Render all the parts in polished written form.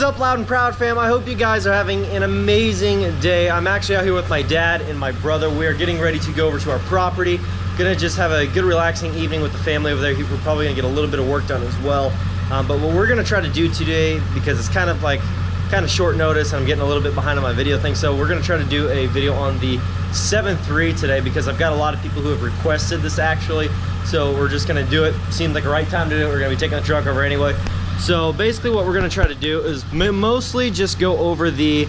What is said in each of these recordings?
up, Loud and Proud fam? I hope you guys are having an amazing day. I'm actually out here with my dad and my brother. We are getting ready to go over to our property. Gonna just have a good relaxing evening with the family over there. We're probably gonna get a little bit of work done as well. But what we're gonna try to do today, because it's kind of short notice and I'm getting a little bit behind on my video thing, so we're gonna try to do a video on the 7.3 today because I've got a lot of people who have requested this actually. So we're just gonna do it. Seemed like the right time to do it. We're gonna be taking the truck over anyway. So basically what we're gonna try to do is mostly just go over the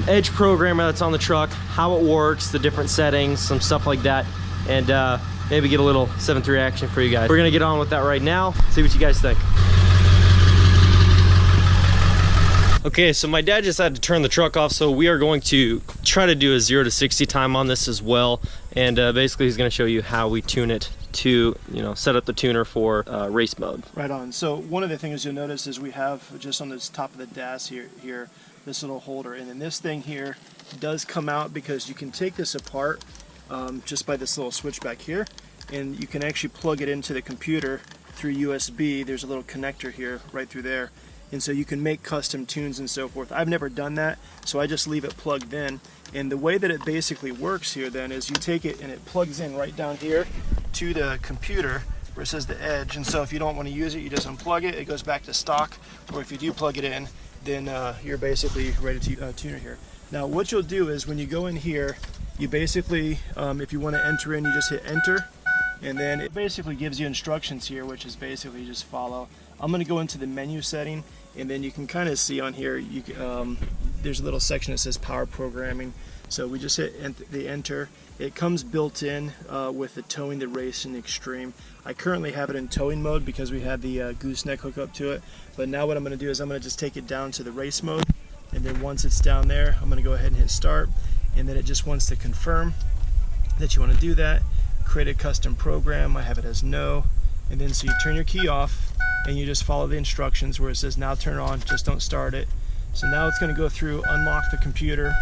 Edge programmer that's on the truck, how it works, the different settings, some stuff like that, and maybe get a little 7.3 action for you guys. We're gonna get on with that right now, see what you guys think. Okay, so my dad just had to turn the truck off, so we are going to try to do a 0 to 60 time on this as well. And basically he's gonna show you how we tune it to, set up the tuner for race mode. Right on. So one of the things you'll notice is we have just on this top of the dash here this little holder, and then this thing here does come out because you can take this apart just by this little switch back here, and you can actually plug it into the computer through USB. There's a little connector here right through there, and so you can make custom tunes and so forth. I've never done that, so I just leave it plugged in. And the way that it basically works here then is you take it and it plugs in right down here to the computer where it says the Edge. And so if you don't want to use it, you just unplug it, it goes back to stock. Or if you do plug it in, then you're basically ready to tune it here. Now what you'll do is when you go in here, you basically, if you want to enter in, you just hit enter. And then it basically gives you instructions here, which is basically just follow. I'm going to go into the menu setting, and then you can kind of see on here, there's a little section that says power programming. So we just hit the enter. It comes built in with the towing, the race, and the extreme. I currently have it in towing mode because we had the gooseneck hook up to it. But now what I'm going to do is I'm going to just take it down to the race mode. And then once it's down there, I'm going to go ahead and hit start. And then it just wants to confirm that you want to do that. Create a custom program. I have it as no. And then so you turn your key off and you just follow the instructions where it says now turn on, just don't start it. So now it's going to go through, unlock the computer,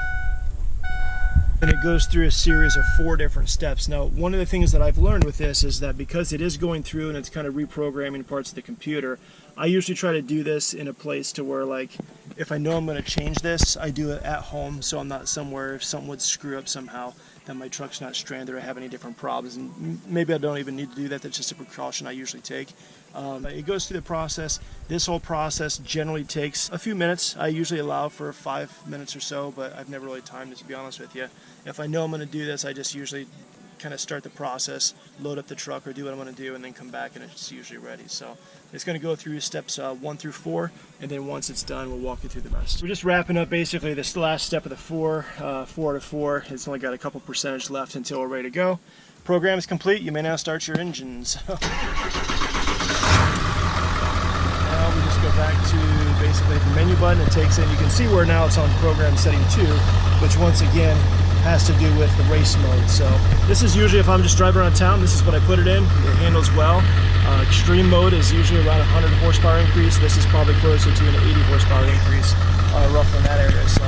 and it goes through a series of 4 different steps. Now one of the things that I've learned with this is that because it is going through and it's kind of reprogramming parts of the computer, I usually try to do this in a place to where, like, if I know I'm going to change this, I do it at home so I'm not somewhere if something would screw up somehow, then my truck's not stranded or have any different problems. And maybe I don't even need to do that. That's just a precaution I usually take. It goes through the process. This whole process generally takes a few minutes. I usually allow for 5 minutes or so, but I've never really timed it, to be honest with you. If I know I'm going to do this, I just usually kind of start the process, load up the truck or do what I'm going to do, and then come back and it's usually ready. So it's going to go through steps 1 through 4, and then once it's done, we'll walk you through the rest. We're just wrapping up basically this last step of the 4 to 4. It's only got a couple percentage left until we're ready to go. Program is complete. You may now start your engines. Now we just go back to basically the menu button. It takes in, you can see where now it's on program setting 2, which once again has to do with the race mode. So this is usually if I'm just driving around town, this is what I put it in. It handles well. Extreme mode is usually around 100 horsepower increase. This is probably closer to an 80 horsepower increase, roughly in that area. So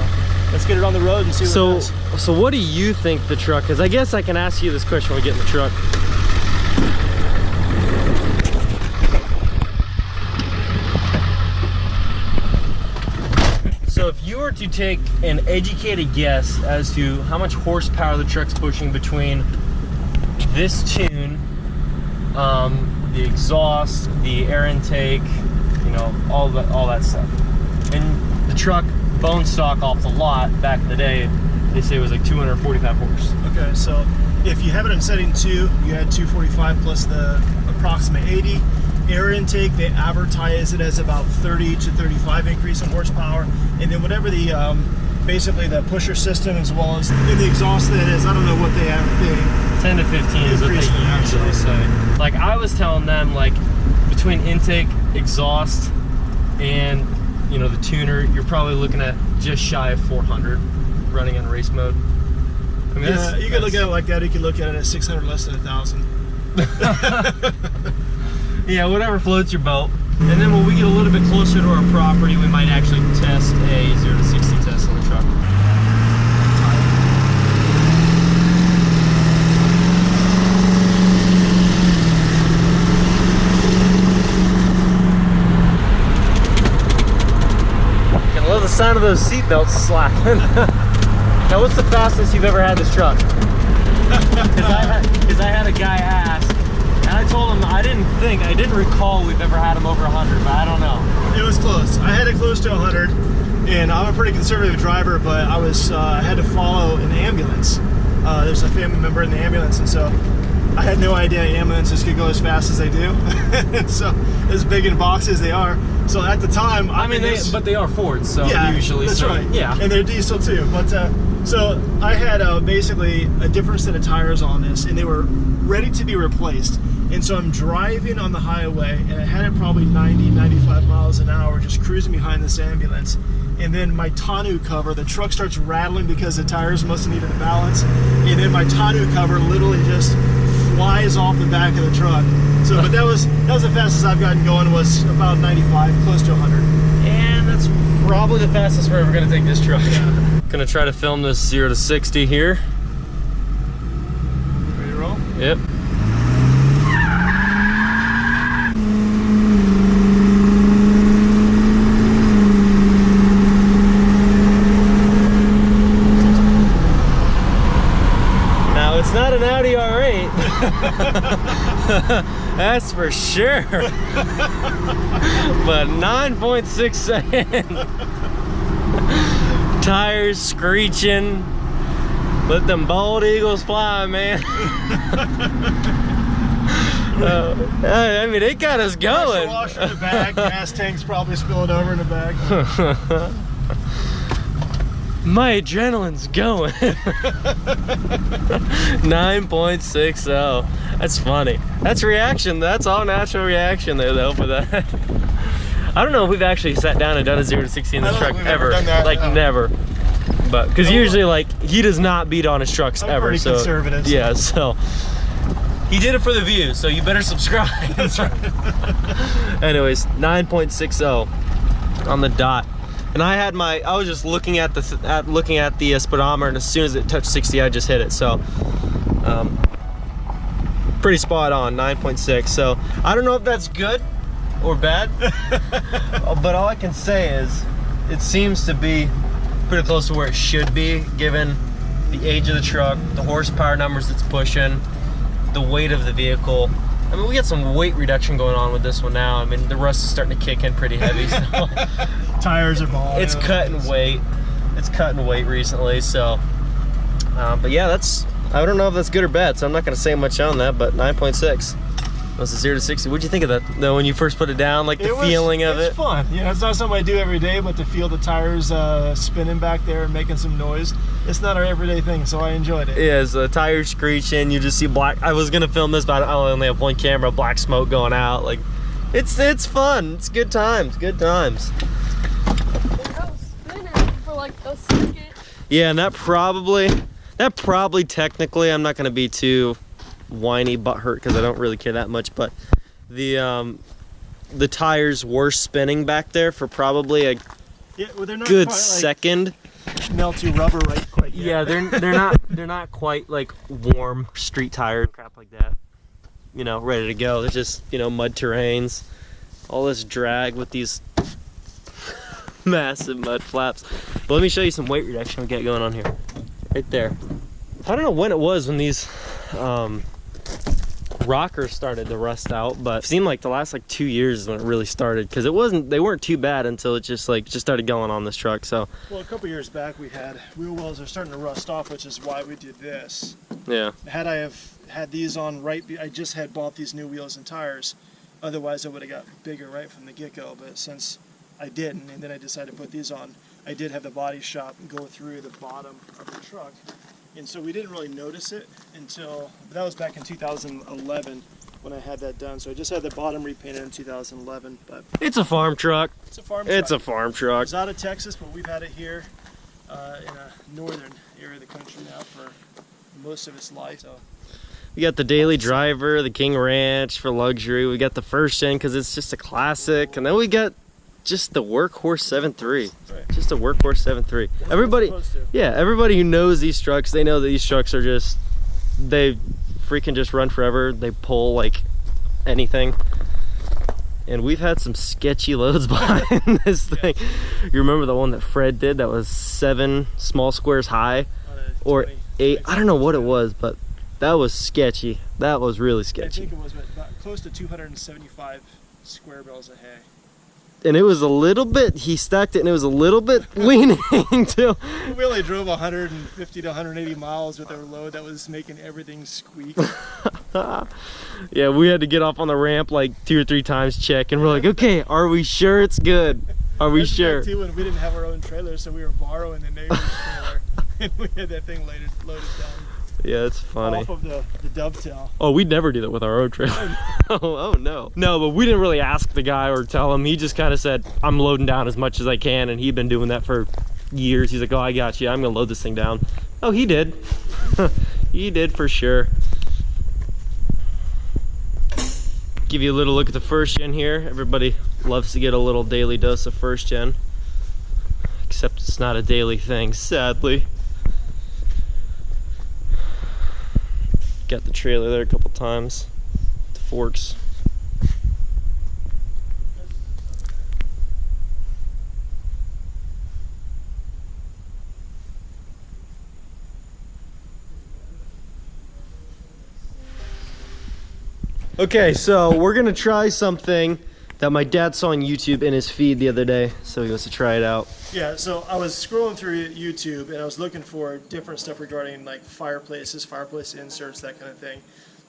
let's get it on the road and see what it does. So what do you think the truck is? I guess I can ask you this question when we get in the truck. So if you were to take an educated guess as to how much horsepower the truck's pushing between this tune, the exhaust, the air intake, all that stuff, and the truck bone stock off the lot back in the day, they say it was like 245 horse. Okay, so if you have it in setting 2, you had 245 plus the approximate 80. Air intake, they advertise it as about 30 to 35 increase in horsepower, and then whatever the basically the pusher system as well as in the exhaust that is, I don't know what they have. 10 to 15 is what they usually say. Like I was telling them, like between intake, exhaust, and the tuner, you're probably looking at just shy of 400 running in race mode. I mean, yeah, you could look at it like that. You could look at it as 600 less than 1,000. Yeah, whatever floats your boat. And then when we get a little bit closer to our property, we might actually test a 0 to 60 test on the truck. those seat belts slapping. Now, what's the fastest you've ever had this truck? Because I had a guy ask, and I told him I didn't recall we've ever had him over 100, but I don't know. It was close. I had it close to 100, and I'm a pretty conservative driver, but I had to follow an ambulance. There's a family member in the ambulance, and so I had no idea ambulances could go as fast as they do. So as big in box as they are. So at the time, but they are Fords, so yeah, usually. That's right. Yeah, and they're diesel too. But so I had basically a different set of tires on this, and they were ready to be replaced. And so I'm driving on the highway, and I had it probably 90, 95 miles an hour, just cruising behind this ambulance. And then my tonneau cover, the truck starts rattling because the tires must have needed a balance. And then my tonneau cover literally just flies off the back of the truck. So, but that was the fastest I've gotten going, was about 95, close to 100. and that's probably the fastest we're ever gonna take this truck. Yeah. Gonna try to film this 0 to 60 here. Ready to roll? Yep. Now it's not an Audi R8. That's for sure. But 9.6 seconds. Tires screeching. Let them bald eagles fly, man. I mean, it got us going. Washer in the back, gas tank's probably spilling over in the back. My adrenaline's going. 9.60. That's funny. That's reaction. That's all natural reaction there, though, for that. I don't know if we've actually sat down and done a 0 to 60 in this truck ever. Like, never. But because usually, like, he does not beat on his trucks ever. Pretty conservative. Yeah, so he did it for the views, so you better subscribe. Anyways, 9.60 on the dot. And I was just looking at the speedometer, and as soon as it touched 60, I just hit it. So pretty spot on, 9.6. So I don't know if that's good or bad, but all I can say is it seems to be pretty close to where it should be, given the age of the truck, the horsepower numbers it's pushing, the weight of the vehicle. I mean, we got some weight reduction going on with this one now. I mean, the rust is starting to kick in pretty heavy. So tires are balling. It's cutting weight. It's cutting weight recently. So, but yeah, I don't know if that's good or bad. So I'm not going to say much on that. But 9.6. That's a 0 to 60. What'd you think of that, though, when you first put it down? Like the feeling of it? It's fun. You know, it's not something I do every day, but to feel the tires spinning back there and making some noise, it's not our everyday thing, so I enjoyed it. Yeah, so the tires screeching, you just see black. I was gonna film this, but I only have one camera, black smoke going out. Like, it's fun. It's good times, good times. I was spinning for like a second. Yeah, and that probably technically, I'm not gonna be too whiny butthurt because I don't really care that much, but the tires were spinning back there for probably a they're not good quite, second. Melty rubber right quite yet. Yeah, they're not quite like warm street tire crap like that. You know, ready to go. They're just, you know, mud terrains, all this drag with these massive mud flaps. But let me show you some weight reduction we got going on here, right there. I don't know when it was when these rockers started to rust out, but it seemed like the last like 2 years is when it really started, because they weren't too bad until it just started going on this truck. So well, a couple years back we had wheel wells are starting to rust off, which is why we did this. yeah, Had I have had these on I just had bought these new wheels and tires, otherwise I would have got bigger right from the get-go. But since I didn't, and then I decided to put these on, I did have the body shop go through the bottom of the truck. And so we didn't really notice it until, that was back in 2011 when I had that done. So I just had the bottom repainted in 2011, but it's a farm truck. it's a farm truck. It's a farm truck. It's out of Texas, but we've had it here in a northern area of the country now for most of its life. So We got the daily driver, the KingRanch for luxury. We got the first gen because it's just a classic, and then we got just the workhorse 7.3. Right. Just a workhorse 7.3. Everybody, yeah, everybody who knows these trucks, they know that these trucks are just, they freaking just run forever. They pull like anything. And we've had some sketchy loads behind this thing. You remember the one that Fred did that was 7 small squares high? Or 8, I don't know what it was, but that was sketchy. That was really sketchy. I think it was about close to 275 square bales of hay. And it was a little bit, he stacked it and it was a little bit leaning too. We only drove 150 to 180 miles with our load that was making everything squeak. Yeah, we had to get off on the ramp like 2 or 3 times, check, and we're like, okay, are we sure it's good? Are we sure? Too, when we didn't have our own trailer, so we were borrowing the neighbor's trailer, and we had that thing loaded down. Yeah, it's funny. Off of the dovetail. Oh, we'd never do that with our own trailer. Oh no. No, but we didn't really ask the guy or tell him. He just kind of said, I'm loading down as much as I can, and he'd been doing that for years. He's like, oh, I got you. I'm gonna load this thing down. Oh, he did. He did for sure. Give you a little look at the first gen here. Everybody loves to get a little daily dose of first gen. Except it's not a daily thing, sadly. Got the trailer there a couple times. The forks. Okay, so we're gonna try something that my dad saw on YouTube in his feed the other day, so he wants to try it out. Yeah, so I was scrolling through YouTube and I was looking for different stuff regarding like fireplace inserts, that kind of thing.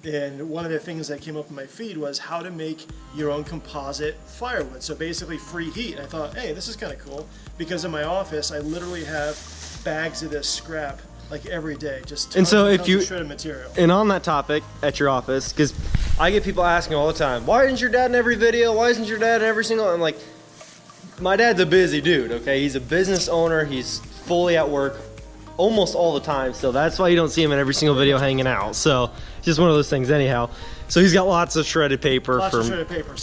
And one of the things that came up in my feed was how to make your own composite firewood. So basically free heat. And I thought, hey, this is kind of cool, because in my office I literally have bags of this scrap like every day, just tons of shredded material. And on that topic at your office, because I get people asking all the time, why isn't your dad in every video? Why isn't your dad in every single? I'm like, my dad's a busy dude, okay? He's a business owner. He's fully at work almost all the time, so that's why you don't see him in every single video hanging out. So it's just one of those things anyhow. So he's got lots of shredded paper So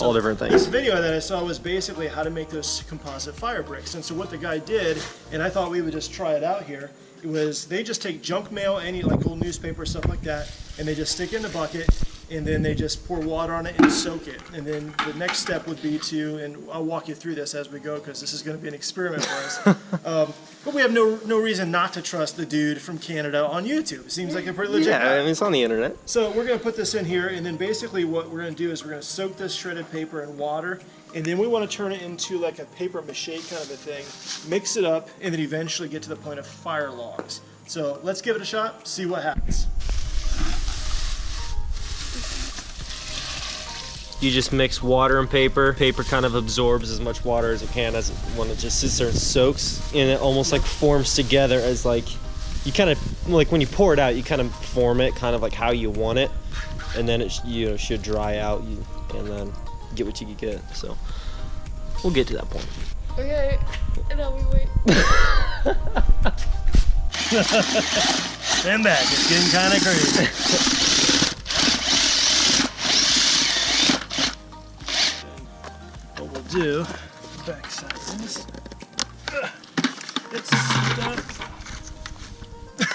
all different things. This video that I saw was basically how to make those composite fire bricks. And so what the guy did, and I thought we would just try it out here, it was they just take junk mail, any like old newspaper, stuff like that, and they just stick it in the bucket, and then they just pour water on it and soak it. And then the next step would be to, and I'll walk you through this as we go because this is going to be an experiment for us. But we have no reason not to trust the dude from Canada on YouTube. It seems like a pretty legit guy. Yeah, I mean, it's on the internet. So we're going to put this in here, and then basically what we're going to do is we're going to soak this shredded paper in water, and then we want to turn it into like a paper mache kind of a thing, mix it up, and then eventually get to the point of fire logs. So let's give it a shot, see what happens. You just mix water and paper. Paper kind of absorbs as much water as it can when it just sits there and soaks, and it almost like forms together as like, you kind of, like when you pour it out, you kind of form it kind of like how you want it, and then it should dry out, and then get what you can get. So we'll get to that point. Okay, and now we wait. Stand back, it's getting kind of crazy. What we'll do, backside is, it's stuck.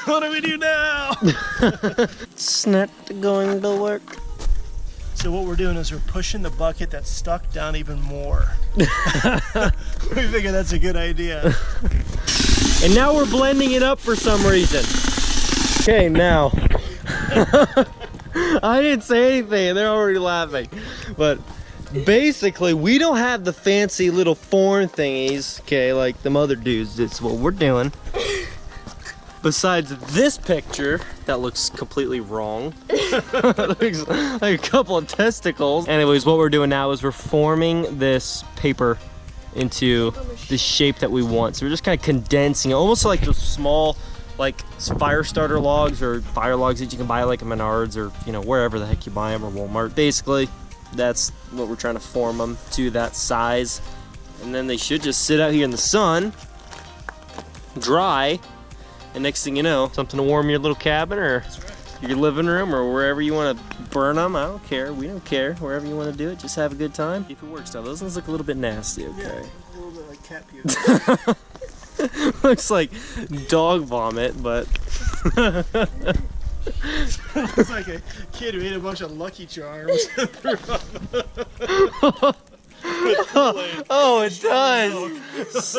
What do we do now? It's not going to work. So what we're doing is we're pushing the bucket that's stuck down even more. We figure that's a good idea. And now we're blending it up for some reason. Okay, now. I didn't say anything, they're already laughing. But basically, we don't have the fancy little form thingies, okay, like them other dudes. It's what we're doing. Besides this picture, that looks completely wrong. Looks like a couple of testicles. Anyways, what we're doing now is we're forming this paper into the shape that we want. So we're just kind of condensing it, almost like those small, like fire starter logs or fire logs that you can buy like at Menards or wherever the heck you buy them, or Walmart. Basically, that's what we're trying to form them to, that size. And then they should just sit out here in the sun, dry. And next thing you know, something to warm your little cabin or your living room or wherever you want to burn them. I don't care. We don't care. Wherever you want to do it, just have a good time. If it works. Now, those ones look a little bit nasty, okay? Yeah, a little bit like cat puke. Looks like dog vomit, but... Looks like a kid who ate a bunch of Lucky Charms. Oh, it does.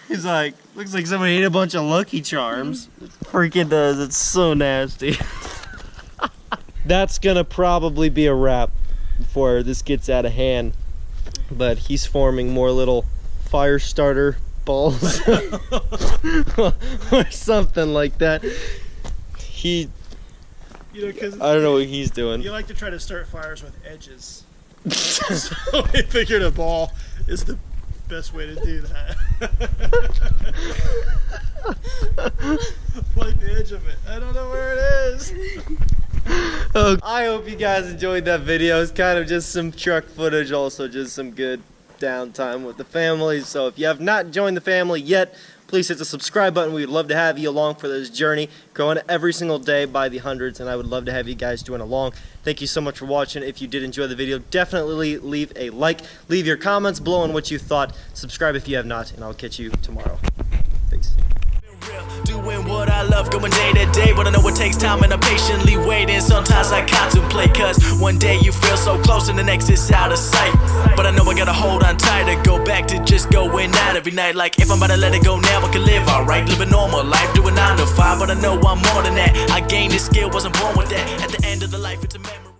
He's like, looks like somebody ate a bunch of Lucky Charms. It freaking does. It's so nasty. That's gonna probably be a wrap before this gets out of hand. But he's forming more little fire starter balls or something like that. You know, 'cause I don't know what he's doing. you like to try to start fires with edges. So I figured a ball is the best way to do that. Like the edge of it. I don't know where it is. I hope you guys enjoyed that video. It's kind of just some truck footage, also just some good downtime with the family. So if you have not joined the family yet, please hit the subscribe button. We'd love to have you along for this journey, growing every single day by the hundreds, and I would love to have you guys join along. Thank you so much for watching. If you did enjoy the video, definitely leave a like. Leave your comments below on what you thought. Subscribe if you have not, and I'll catch you tomorrow. Thanks. Doing what I love, going day to day, but I know it takes time and I'm patiently waiting. Sometimes I contemplate, cause one day you feel so close and the next is out of sight. But I know I gotta hold on tight to go back to just going out every night. Like if I'm about to let it go now, I can live alright, live a normal life, doing 9 to 5. But I know I'm more than that. I gained this skill, wasn't born with that. At the end of the life, it's a memory.